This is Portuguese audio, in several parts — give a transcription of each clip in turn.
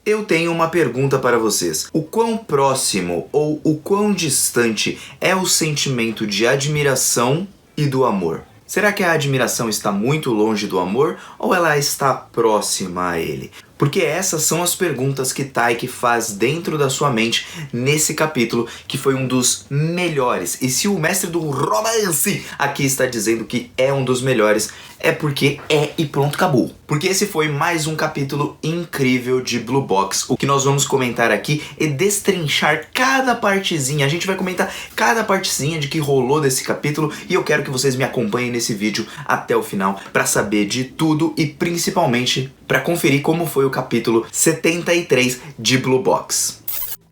Eu tenho uma pergunta para vocês. O quão próximo ou o quão distante é o sentimento de admiração e do amor? Será que a admiração está muito longe do amor ou ela está próxima a ele? Porque essas são as perguntas que Taiki faz dentro da sua mente nesse capítulo, que foi um dos melhores. E se o mestre do romance aqui está dizendo que é um dos melhores, é porque é e pronto, acabou. Porque esse foi mais um capítulo incrível de Blue Box. O que nós vamos comentar aqui é destrinchar cada partezinha. A gente vai comentar cada partezinha de que rolou desse capítulo e eu quero que vocês me acompanhem nesse vídeo até o final para saber de tudo e principalmente para conferir como foi o capítulo 73 de Blue Box.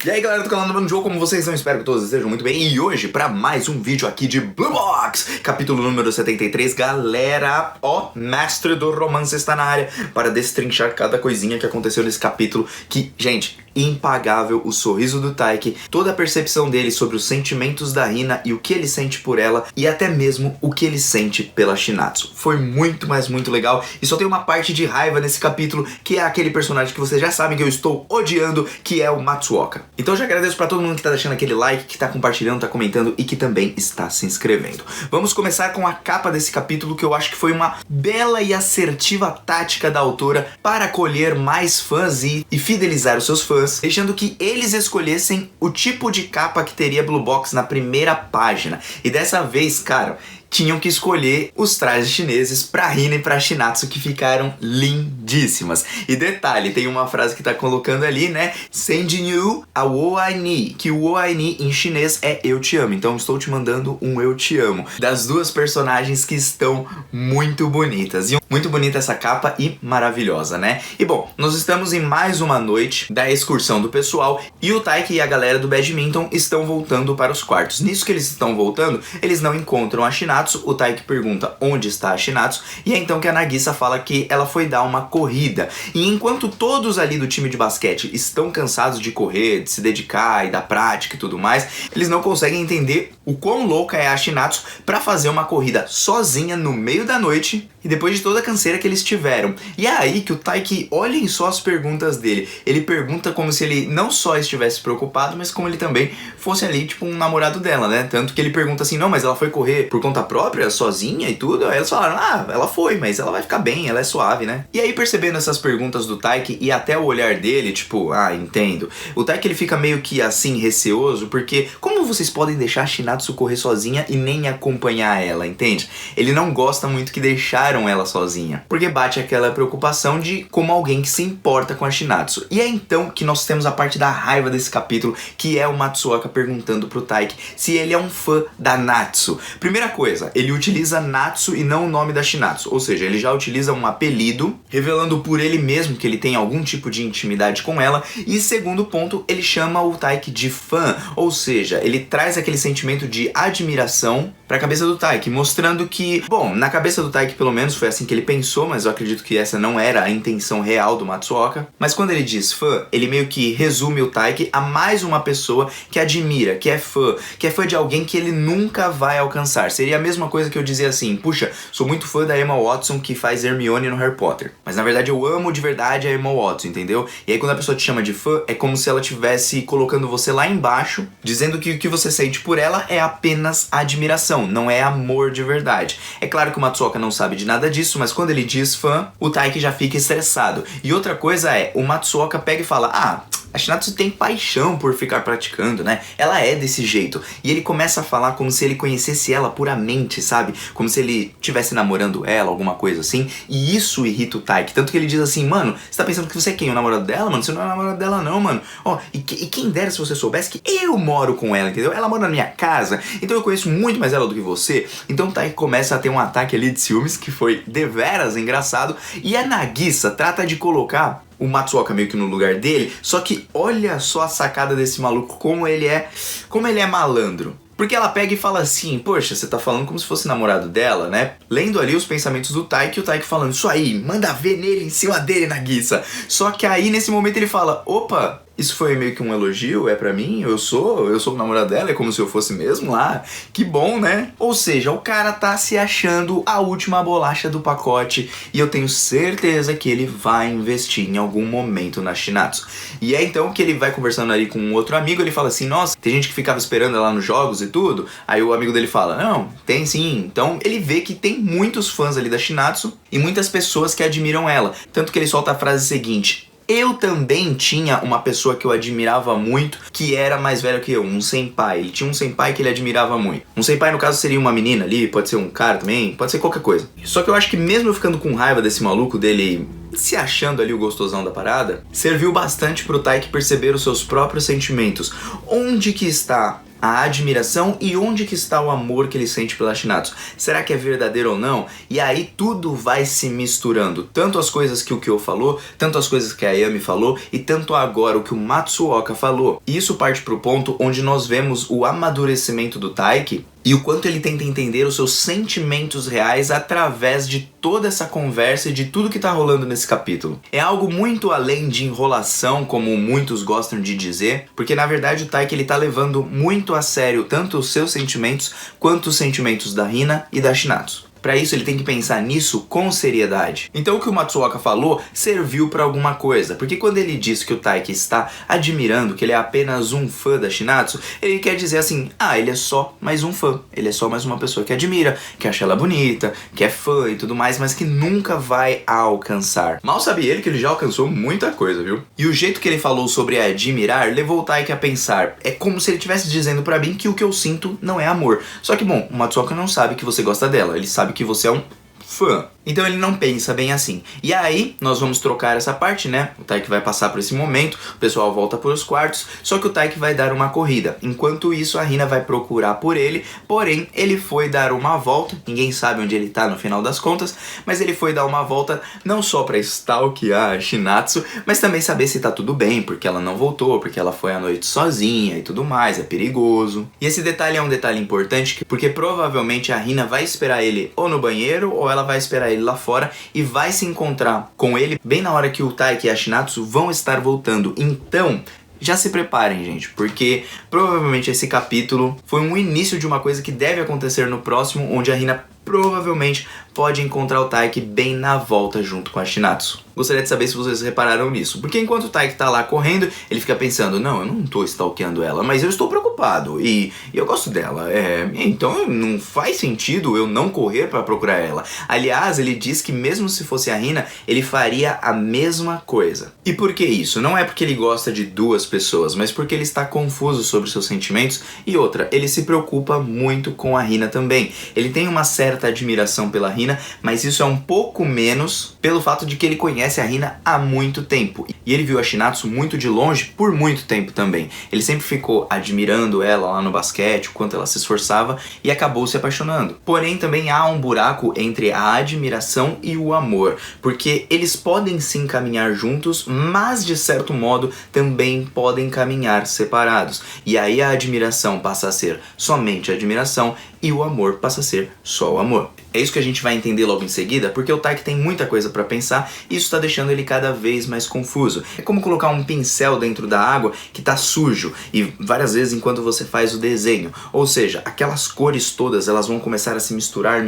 E aí galera do canal do Jogo, como vocês estão? Espero que todos estejam muito bem. E hoje, para mais um vídeo aqui de Blue Box, capítulo número 73. Galera, ó, mestre do romance está na área para destrinchar cada coisinha que aconteceu nesse capítulo. Que, gente, impagável o sorriso do Taiki, toda a percepção dele sobre os sentimentos da Hina e o que ele sente por ela e até mesmo o que ele sente pela Shinatsu. Foi muito, mas muito legal. E só tem uma parte de raiva nesse capítulo, que é aquele personagem que vocês já sabem que eu estou odiando, que é o Matsuoka. Então eu já agradeço pra todo mundo que tá deixando aquele like, que tá compartilhando, tá comentando e que também está se inscrevendo. Vamos começar com a capa desse capítulo, que eu acho que foi uma bela e assertiva tática da autora para acolher mais fãs e fidelizar os seus fãs, deixando que eles escolhessem o tipo de capa que teria Blue Box na primeira página. E dessa vez, cara, tinham que escolher os trajes chineses pra Hina e pra Shinatsu, que ficaram lindíssimas. E detalhe, tem uma frase que tá colocando ali, né? Sending you a wo ai ni, que o wo ai ni em chinês é eu te amo. Então estou te mandando um eu te amo. Das duas personagens que estão muito bonitas. E muito bonita essa capa e maravilhosa, né? E bom, nós estamos em mais uma noite da excursão do pessoal e o Taiki e a galera do badminton estão voltando para os quartos. Nisso que eles estão voltando, eles não encontram a Shinatsu. O Taiki pergunta onde está a Shinatsu e é então que a Nagisa fala que ela foi dar uma corrida. E enquanto todos ali do time de basquete estão cansados de correr, de se dedicar e da prática e tudo mais, eles não conseguem entender o quão louca é a Shinatsu para fazer uma corrida sozinha no meio da noite e depois de toda a canseira que eles tiveram. E é aí que o Taiki, olhem só as perguntas dele. Ele pergunta como se ele não só estivesse preocupado, mas como ele também fosse ali, tipo, um namorado dela, né? Tanto que ele pergunta assim, não, mas ela foi correr por conta própria, sozinha e tudo? Aí eles falaram, ah, ela foi, mas ela vai ficar bem, ela é suave, né? E aí, percebendo essas perguntas do Taiki e até o olhar dele, tipo, ah, entendo. O Taiki, ele fica meio que assim, receoso, porque como vocês podem deixar a Shinatsu correr sozinha e nem acompanhar ela, entende? Ele não gosta muito que deixaram ela sozinha, porque bate aquela preocupação de como alguém que se importa com a Shinatsu. E é então que nós temos a parte da raiva desse capítulo, que é o Matsuoka perguntando pro Taiki se ele é um fã da Natsu. Primeira coisa, ele utiliza Natsu e não o nome da Shinatsu, ou seja, ele já utiliza um apelido, revelando por ele mesmo que ele tem algum tipo de intimidade com ela. E segundo ponto, ele chama o Taiki de fã, ou seja, ele traz aquele sentimento de admiração pra cabeça do Taiki, mostrando que, bom, na cabeça do Taiki pelo menos foi assim que ele pensou, mas eu acredito que essa não era a intenção real do Matsuoka. Mas quando ele diz fã, ele meio que resume o Taiki a mais uma pessoa que admira, que é fã de alguém que ele nunca vai alcançar. Seria a mesma coisa que eu dizer assim, puxa, sou muito fã da Emma Watson que faz Hermione no Harry Potter, mas na verdade eu amo de verdade a Emma Watson, entendeu? E aí quando a pessoa te chama de fã, é como se ela estivesse colocando você lá embaixo, dizendo que o que você sente por ela é apenas admiração, não é amor de verdade. É claro que o Matsuoka não sabe de nada disso, mas quando ele diz fã, o Taiki já fica estressado. E outra coisa é, o Matsuoka pega e fala, ah, a Shinatsu tem paixão por ficar praticando, né? Ela é desse jeito. E ele começa a falar como se ele conhecesse ela puramente, sabe? Como se ele estivesse namorando ela, alguma coisa assim. E isso irrita o Taiki. Tanto que ele diz assim, mano, você tá pensando que você é quem? O namorado dela, mano? Você não é o namorado dela não, mano. Ó, e quem dera se você soubesse que eu moro com ela, entendeu? Ela mora na minha casa, então eu conheço muito mais ela do que você. Então o Taiki começa a ter um ataque ali de ciúmes, que foi deveras engraçado. E a Nagisa trata de colocar o Matsuoka meio que no lugar dele, só que olha só a sacada desse maluco, como ele é malandro. Porque ela pega e fala assim, poxa, você tá falando como se fosse namorado dela, né? Lendo ali os pensamentos do Taiki, o Taiki falando, isso aí, manda ver nele, em cima dele, Nagisa. Só que aí, nesse momento, ele fala, opa, Isso foi meio que um elogio? É pra mim? Eu sou o namorado dela? É como se eu fosse mesmo lá? Que bom, né? Ou seja, o cara tá se achando a última bolacha do pacote e eu tenho certeza que ele vai investir em algum momento na Shinatsu. E é então que ele vai conversando ali com um outro amigo, ele fala assim, nossa, tem gente que ficava esperando ela nos jogos e tudo. Aí o amigo dele fala, não, tem sim. Então ele vê que tem muitos fãs ali da Shinatsu e muitas pessoas que admiram ela. Tanto que ele solta a frase seguinte, eu também tinha uma pessoa que eu admirava muito, que era mais velho que eu, um senpai. Ele tinha um senpai que ele admirava muito. Um senpai, no caso, seria uma menina ali, pode ser um cara também, pode ser qualquer coisa. Só que eu acho que mesmo eu ficando com raiva desse maluco, dele se achando ali o gostosão da parada, serviu bastante pro Taiki perceber os seus próprios sentimentos. Onde que está a admiração e onde que está o amor que ele sente pela Shinatsu? Será que é verdadeiro ou não? E aí tudo vai se misturando. Tanto as coisas que o Kyo falou, tanto as coisas que a Ayami falou e tanto agora o que o Matsuoka falou. E isso parte pro ponto onde nós vemos o amadurecimento do Taiki e o quanto ele tenta entender os seus sentimentos reais através de toda essa conversa e de tudo que tá rolando nesse capítulo. É algo muito além de enrolação, como muitos gostam de dizer, porque na verdade o Taiki ele tá levando muito a sério tanto os seus sentimentos quanto os sentimentos da Hina e da Shinatsu. Para isso ele tem que pensar nisso com seriedade. Então o que o Matsuoka falou serviu para alguma coisa, porque quando ele diz que o Taiki está admirando, que ele é apenas um fã da Shinatsu, ele quer dizer assim, ele é só mais um fã, ele é só mais uma pessoa que admira, que acha ela bonita, que é fã e tudo mais, mas que nunca vai a alcançar. Mal sabe ele que ele já alcançou muita coisa, viu? E o jeito que ele falou sobre admirar levou o Taiki a pensar, é como se ele estivesse dizendo para mim que o que eu sinto não é amor. Só que bom, o Matsuoka não sabe que você gosta dela, ele sabe que você é um fã. Então ele não pensa bem assim. E aí, nós vamos trocar essa parte, né? O Taiki vai passar por esse momento, o pessoal volta para os quartos, só que o Taiki vai dar uma corrida. Enquanto isso, a Hina vai procurar por ele, porém, ele foi dar uma volta, ninguém sabe onde ele tá no final das contas, mas ele foi dar uma volta não só para stalkear a Shinatsu, mas também saber se tá tudo bem, porque ela não voltou, porque ela foi à noite sozinha e tudo mais, é perigoso. E esse detalhe é um detalhe importante, porque provavelmente a Hina vai esperar ele ou no banheiro, ou ela vai esperar ele lá fora e vai se encontrar com ele bem na hora que o Taiki e a Shinatsu vão estar voltando. Então, já se preparem, gente, porque provavelmente esse capítulo foi um início de uma coisa que deve acontecer no próximo, onde a Hina provavelmente pode encontrar o Taiki bem na volta junto com a Shinatsu. Gostaria de saber se vocês repararam nisso, porque enquanto o Taiki tá lá correndo, ele fica pensando, não, eu não tô stalkeando ela, mas eu estou preocupado e eu gosto dela, então não faz sentido eu não correr para procurar ela. Aliás, ele diz que mesmo se fosse a Hina, ele faria a mesma coisa. E por que isso? Não é porque ele gosta de duas pessoas, mas porque ele está confuso sobre seus sentimentos e outra, ele se preocupa muito com a Hina também. Ele tem uma certa admiração pela Hina, mas isso é um pouco menos pelo fato de que ele conhece a Hina há muito tempo. E ele viu a Shinatsu muito de longe por muito tempo também. Ele sempre ficou admirando ela lá no basquete, o quanto ela se esforçava e acabou se apaixonando. Porém, também há um buraco entre a admiração e o amor, porque eles podem sim caminhar juntos, mas de certo modo também podem caminhar separados. E aí a admiração passa a ser somente admiração e o amor passa a ser só o amor. É isso que a gente vai entender logo em seguida, porque o Taiki tem muita coisa pra pensar e isso tá deixando ele cada vez mais confuso. É como colocar um pincel dentro da água que tá sujo e várias vezes enquanto você faz o desenho. Ou seja, aquelas cores todas elas vão começar a se misturar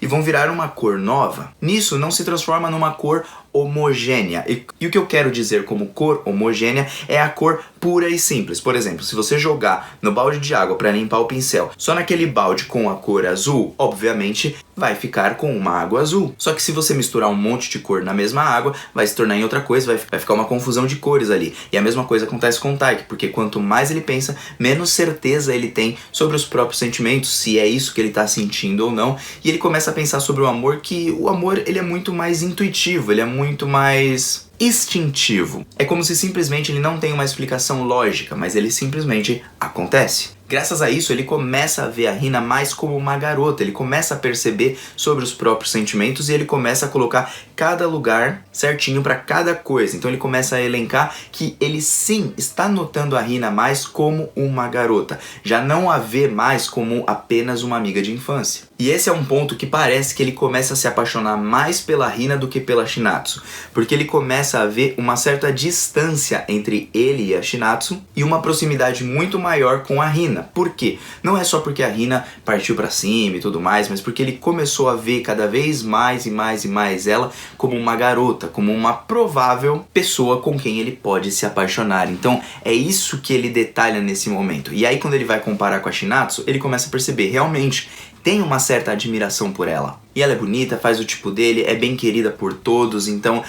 e vão virar uma cor nova. Nisso não se transforma numa cor homogênea. E o que eu quero dizer como cor homogênea é a cor pura e simples. Por exemplo, se você jogar no balde de água para limpar o pincel, só naquele balde com a cor azul, obviamente vai ficar com uma água azul. Só que se você misturar um monte de cor na mesma água, vai se tornar em outra coisa, vai ficar uma confusão de cores ali. E a mesma coisa acontece com o Taiki, porque quanto mais ele pensa, menos certeza ele tem sobre os próprios sentimentos, se é isso que ele está sentindo ou não. E ele começa a pensar sobre o amor, que o amor ele é muito mais intuitivo, ele é muito mais instintivo. É como se simplesmente ele não tem uma explicação lógica, mas ele simplesmente acontece. Graças a isso, ele começa a ver a Hina mais como uma garota, ele começa a perceber sobre os próprios sentimentos e ele começa a colocar cada lugar certinho para cada coisa. Então ele começa a elencar que ele sim está notando a Hina mais como uma garota, já não a vê mais como apenas uma amiga de infância. E esse é um ponto que parece que ele começa a se apaixonar mais pela Hina do que pela Shinatsu, porque ele começa a ver uma certa distância entre ele e a Shinatsu e uma proximidade muito maior com a Hina. Por quê? Não é só porque a Hina partiu pra cima e tudo mais, mas porque ele começou a ver cada vez mais e mais e mais ela como uma garota, como uma provável pessoa com quem ele pode se apaixonar. Então é isso que ele detalha nesse momento. E aí quando ele vai comparar com a Shinatsu, ele começa a perceber, realmente, tem uma certa admiração por ela. E ela é bonita, faz o tipo dele, é bem querida por todos, então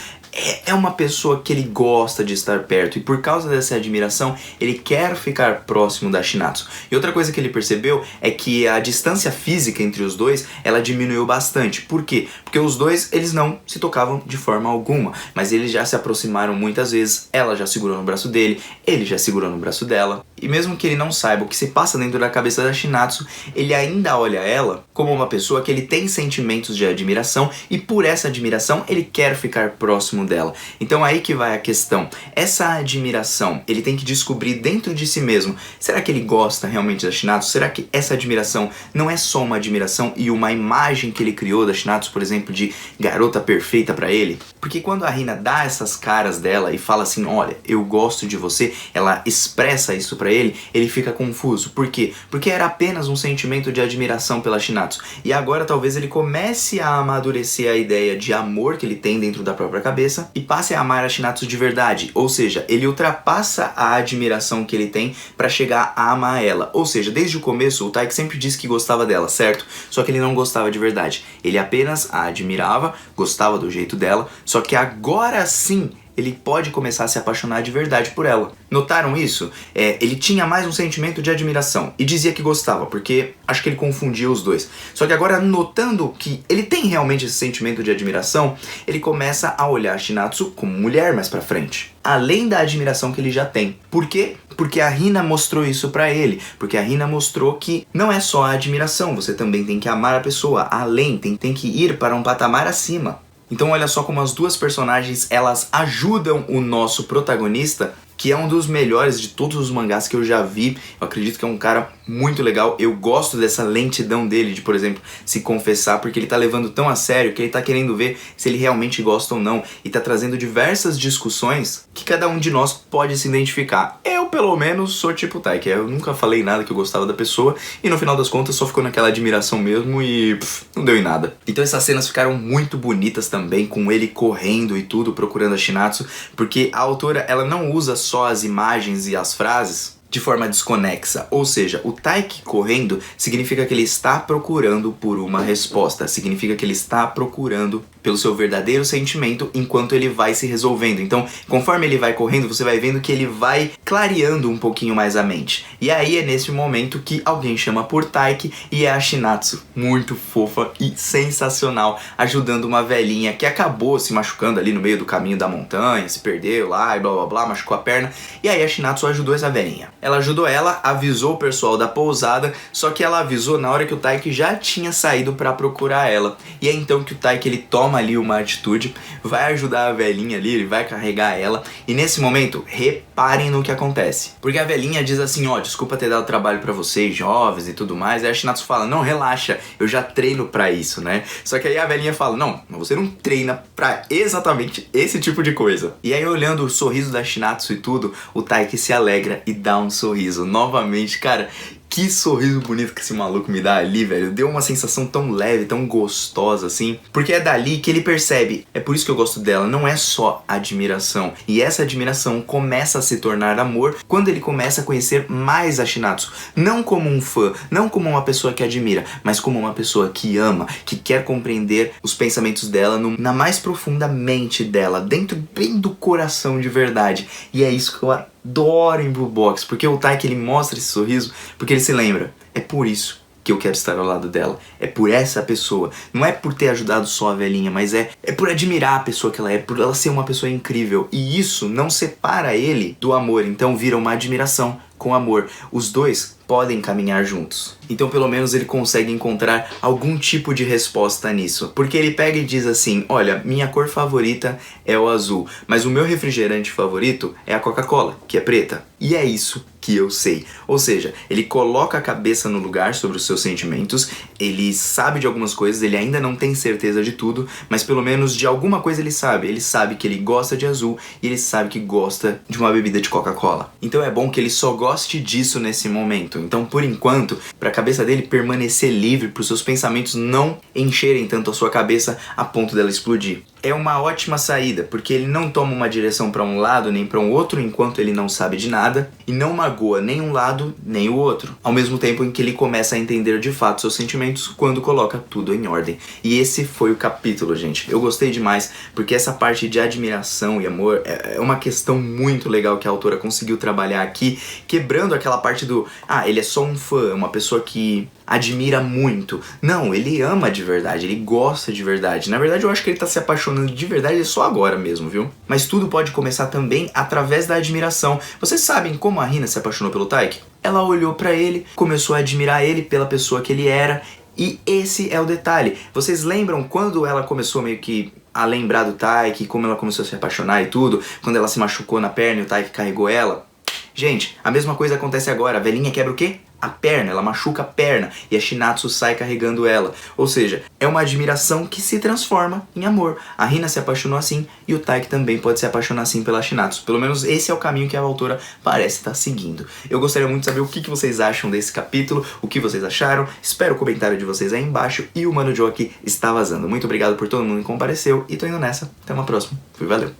é uma pessoa que ele gosta de estar perto. E por causa dessa admiração, ele quer ficar próximo da Shinatsu. E outra coisa que ele percebeu é que a distância física entre os dois, ela diminuiu bastante. Por quê? Porque os dois, eles não se tocavam de forma alguma, mas eles já se aproximaram muitas vezes. Ela já segurou no braço dele, ele já segurou no braço dela. E mesmo que ele não saiba o que se passa dentro da cabeça da Shinatsu, ele ainda olha ela como uma pessoa que ele tem sentimentos de admiração, e por essa admiração ele quer ficar próximo dela. Então aí que vai a questão. Essa admiração, ele tem que descobrir dentro de si mesmo. Será que ele gosta realmente da Shinatsu? Será que essa admiração não é só uma admiração e uma imagem que ele criou da Shinatsu, por exemplo, de garota perfeita pra ele? Porque quando a Hina dá essas caras dela e fala assim, olha, eu gosto de você, ela expressa isso pra ele, ele fica confuso. Por quê? Porque era apenas um sentimento de admiração pela Shinatsu. E agora talvez ele comece a amadurecer a ideia de amor que ele tem dentro da própria cabeça e passe a amar a Shinatsu de verdade. Ou seja, ele ultrapassa a admiração que ele tem pra chegar a amar ela. Ou seja, desde o começo o Taiki sempre disse que gostava dela, certo? Só que ele não gostava de verdade. Ele apenas a admirava, gostava do jeito dela, só que agora sim ele pode começar a se apaixonar de verdade por ela. Notaram isso? Ele tinha mais um sentimento de admiração e dizia que gostava, porque acho que ele confundia os dois. Só que agora, notando que ele tem realmente esse sentimento de admiração, ele começa a olhar a Shinatsu como mulher mais pra frente, além da admiração que ele já tem. Por quê? Porque a Hina mostrou isso pra ele. Porque a Hina mostrou que não é só a admiração, você também tem que amar a pessoa, além, tem que ir para um patamar acima. Então olha só como as duas personagens, elas ajudam o nosso protagonista, que é um dos melhores de todos os mangás que eu já vi. Eu acredito que é um cara muito legal. Eu gosto dessa lentidão dele de, por exemplo, se confessar, porque ele tá levando tão a sério que ele tá querendo ver se ele realmente gosta ou não, e tá trazendo diversas discussões que cada um de nós pode se identificar. Eu, pelo menos, sou tipo Taiki. Eu nunca falei nada que eu gostava da pessoa, e no final das contas só ficou naquela admiração mesmo e não deu em nada. Então essas cenas ficaram muito bonitas também, com ele correndo e tudo, procurando a Shinatsu, porque a autora, ela não usa só as imagens e as frases de forma desconexa. Ou seja, o Taiki correndo significa que ele está procurando por uma resposta, significa que ele está procurando pelo seu verdadeiro sentimento enquanto ele vai se resolvendo. Então, conforme ele vai correndo, você vai vendo que ele vai clareando um pouquinho mais a mente. E aí é nesse momento que alguém chama por Taiki, e é a Shinatsu, muito fofa e sensacional, ajudando uma velhinha que acabou se machucando ali no meio do caminho da montanha, se perdeu lá e blá blá blá, machucou a perna. E aí a Shinatsu ajudou essa velhinha. Ela ajudou ela, avisou o pessoal da pousada, só que ela avisou na hora que o Taiki já tinha saído pra procurar ela. E é então que o Taiki, ele toma ali uma atitude, vai ajudar a velhinha ali, ele vai carregar ela, e nesse momento, reparem no que acontece. Porque a velhinha diz assim, ó, desculpa ter dado trabalho pra vocês, jovens e tudo mais, e a Shinatsu fala, não, relaxa, eu já treino pra isso, né? Só que aí a velhinha fala, não, você não treina pra exatamente esse tipo de coisa. E aí, olhando o sorriso da Shinatsu e tudo, o Taiki se alegra e dá um sorriso. Novamente, cara, que sorriso bonito que esse maluco me dá ali, velho. Deu uma sensação tão leve, tão gostosa, assim. Porque é dali que ele percebe. É por isso que eu gosto dela. Não é só admiração. E essa admiração começa a se tornar amor quando ele começa a conhecer mais a Shinatsu. Não como um fã, não como uma pessoa que admira, mas como uma pessoa que ama, que quer compreender os pensamentos dela na mais profunda mente dela, dentro bem do coração de verdade. E é isso que eu adoro em Blue Box, porque o Taiki, ele mostra esse sorriso porque ele se lembra, é por isso que eu quero estar ao lado dela, é por essa pessoa, não é por ter ajudado só a velhinha, mas é por admirar a pessoa que ela é, por ela ser uma pessoa incrível, e isso não separa ele do amor, então vira uma admiração com amor. Os dois podem caminhar juntos. Então pelo menos ele consegue encontrar algum tipo de resposta nisso. Porque ele pega e diz assim, olha, minha cor favorita é o azul, mas o meu refrigerante favorito é a Coca-Cola, que é preta. E é isso que eu sei. Ou seja, ele coloca a cabeça no lugar sobre os seus sentimentos, ele sabe de algumas coisas, ele ainda não tem certeza de tudo, mas pelo menos de alguma coisa ele sabe que ele gosta de azul e ele sabe que gosta de uma bebida de Coca-Cola. Então é bom que ele só goste disso nesse momento. Então, por enquanto, para a cabeça dele permanecer livre, para os seus pensamentos não encherem tanto a sua cabeça a ponto dela explodir. É uma ótima saída, porque ele não toma uma direção para um lado nem para um outro enquanto ele não sabe de nada e não magoa nem um lado nem o outro, ao mesmo tempo em que ele começa a entender de fato seus sentimentos quando coloca tudo em ordem. E esse foi o capítulo, gente. Eu gostei demais, porque essa parte de admiração e amor é uma questão muito legal que a autora conseguiu trabalhar aqui, quebrando aquela parte do ele é só um fã, uma pessoa que admira muito. Não, ele ama de verdade, ele gosta de verdade. Na verdade, eu acho que ele tá se apaixonando de verdade só agora mesmo, viu? Mas tudo pode começar também através da admiração. Vocês sabem como a Rina se apaixonou pelo Taiki? Ela olhou pra ele, começou a admirar ele pela pessoa que ele era, e esse é o detalhe. Vocês lembram quando ela começou meio que a lembrar do Taiki, como ela começou a se apaixonar e tudo, quando ela se machucou na perna e o Taiki carregou ela? Gente, a mesma coisa acontece agora. A velhinha quebra o quê? A perna, ela machuca a perna e a Shinatsu sai carregando ela. Ou seja, é uma admiração que se transforma em amor. A Rina se apaixonou assim e o Taiki também pode se apaixonar assim pela Shinatsu. Pelo menos esse é o caminho que a autora parece estar seguindo. Eu gostaria muito de saber o que vocês acham desse capítulo, o que vocês acharam. Espero o comentário de vocês aí embaixo e o Mano Joe aqui está vazando. Muito obrigado por todo mundo que compareceu e tô indo nessa. Até uma próxima. Fui, valeu!